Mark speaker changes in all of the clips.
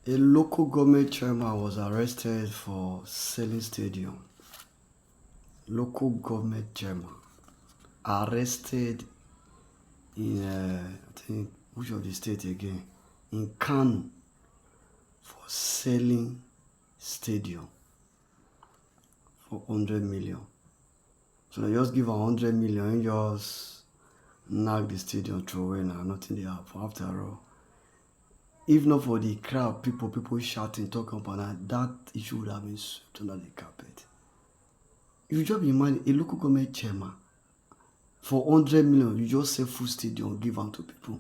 Speaker 1: A local government chairman was arrested for selling stadium. Local government chairman arrested in, I think, which of the state again? In Kano for selling stadium for 100 million. So they just give 100 million and just knock the stadium throw away now, nothing they have. After all, if not for the crowd, people shouting, talking about that issue would have been swept under the carpet. If you just imagine a local government chairman for 100 million, you just sell full stadium, give out to people.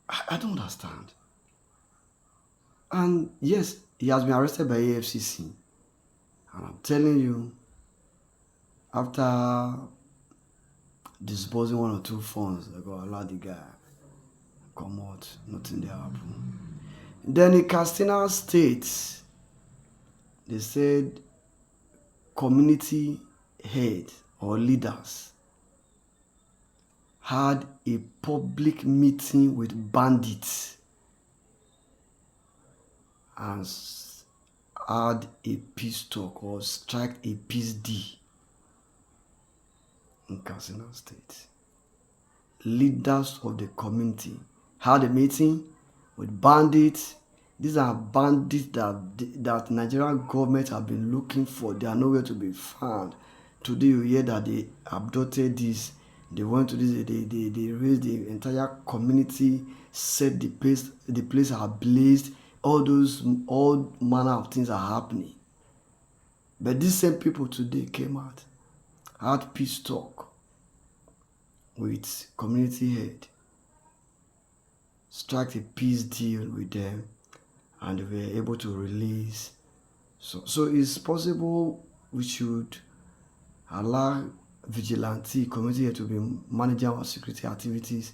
Speaker 1: I don't understand. And yes, he has been arrested by AFCC. And I'm telling you, after disposing one or two funds, they go allow the guy come out, nothing there happen. Then in Katsina State, they said community head or leaders had a public meeting with bandits and had a peace talk or strike a peace deal in Katsina State. Leaders of the community had a meeting with bandits. These are bandits that Nigerian government have been looking for. They are nowhere to be found. Today you hear that they abducted this, they went to this, they raised the entire community, set the place ablaze. All manner of things are happening. But these same people today came out, had peace talk with community head, struck a peace deal with them, and they were able to release. So it's possible we should allow vigilante community head to be managing our security activities,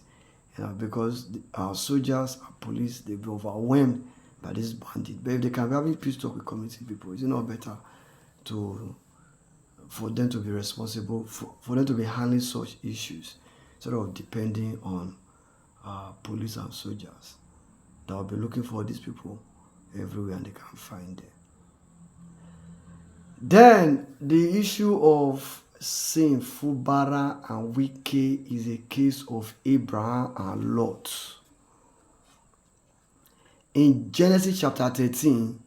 Speaker 1: because our soldiers, our police, they'll be overwhelmed by this bandit. But if they can be having peace talk with community people, is it not better for them to be responsible, for them to be handling such issues, instead of depending on police and soldiers that will be looking for these people everywhere and they can't find them. Then the issue of saying Fubara and Wike is a case of Abraham and Lot. In Genesis chapter 13,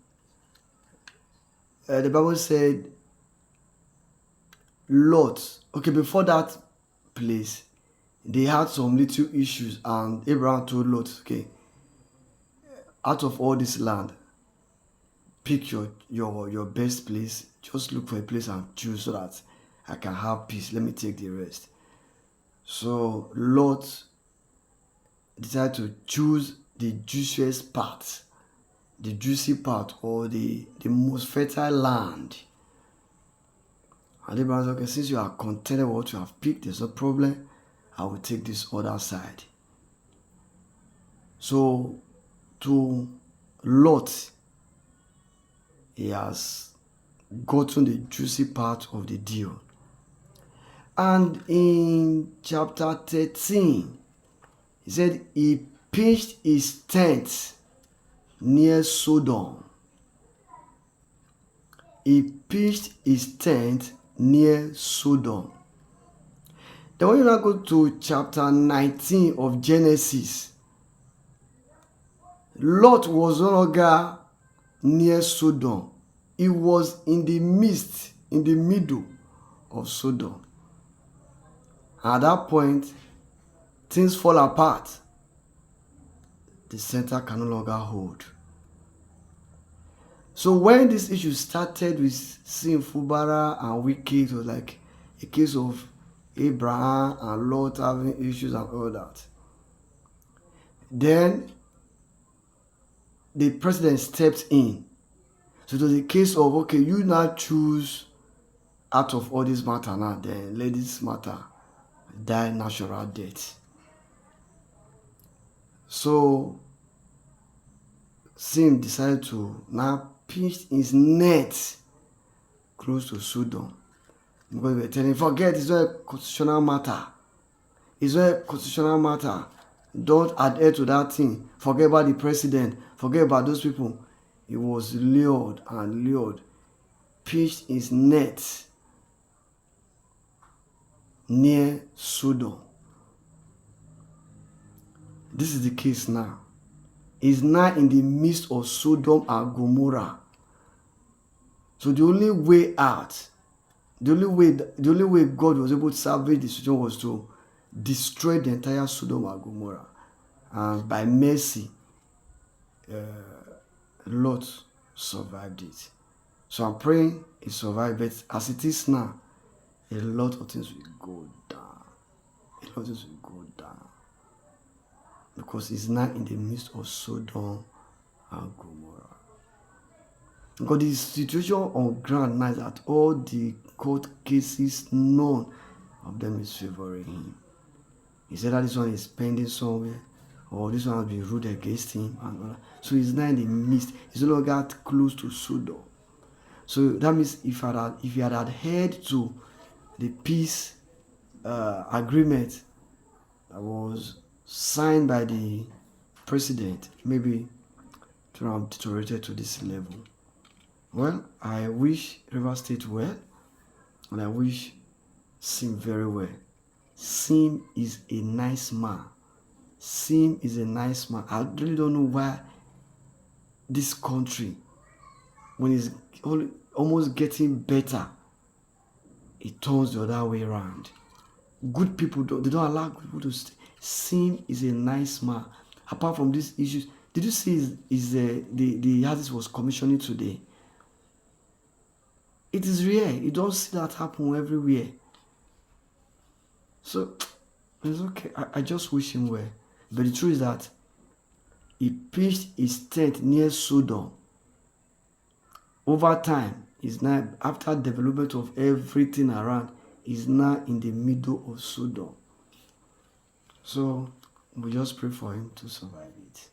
Speaker 1: the Bible said Lot, okay, before that place, they had some little issues, and Abraham told Lot, okay, out of all this land, pick your best place, just look for a place and choose so that I can have peace. Let me take the rest. So Lot decided to choose the juiciest part, the juicy part, or the most fertile land. And Abraham said, okay, since you are contented with what you have picked, there's no problem. I will take this other side. So to Lot, he has gotten the juicy part of the deal. And in chapter 13, he said he pitched his tent near Sodom. He pitched his tent near Sodom. Then when you now go to chapter 19 of Genesis, Lot was no longer near Sodom. He was in the midst, in the middle of Sodom. At that point, things fall apart. The center can no longer hold. So when this issue started with seeing Fubara and Wike, it was like a case of Abraham and Lot having issues and all that. Then the president stepped in. So it was a case of, okay, you now choose out of all this matter now, then let this matter die natural death. So Sim decided to now pitch his net close to Sodom. Because we were telling him, forget, it's not a constitutional matter. It's not a constitutional matter. don't adhere to that thing. Forget about the president. Forget about those people. He was lured and lured, pitched his net near Sodom. This is the case now. He's now in the midst of Sodom and Gomorrah. So the only way out, the only way God was able to salvage the situation was to destroy the entire Sodom and Gomorrah. And by mercy, Lot survived it. So I'm praying he survived. But as it is now, a lot of things will go down. A lot of things will go down. Because he's now in the midst of Sodom and Gomorrah. Because the situation on ground now is that all the court cases, none of them is favoring him. He said that this one is pending somewhere, or this one has been ruled against him, and all that. So he's now in the midst. He's no longer close to Sodom. So that means if he had adhered to the peace agreement that was signed by the president, maybe to have deteriorated to this level. Well, I wish River State well, and I wish Sim very well. Sim is a nice man. Sim is a nice man. I really don't know why this country, when it's almost getting better, it turns the other way around. Good people they don't allow good people to stay. Sim is a nice man. Apart from these issues, did you see the artist was commissioning today? It is rare. You don't see that happen everywhere. So it's okay. I just wish him well. But the truth is that he pitched his tent near Sodom. Over time, he's now, after development of everything around, he's now in the middle of Sodom. So we just pray for him to survive it.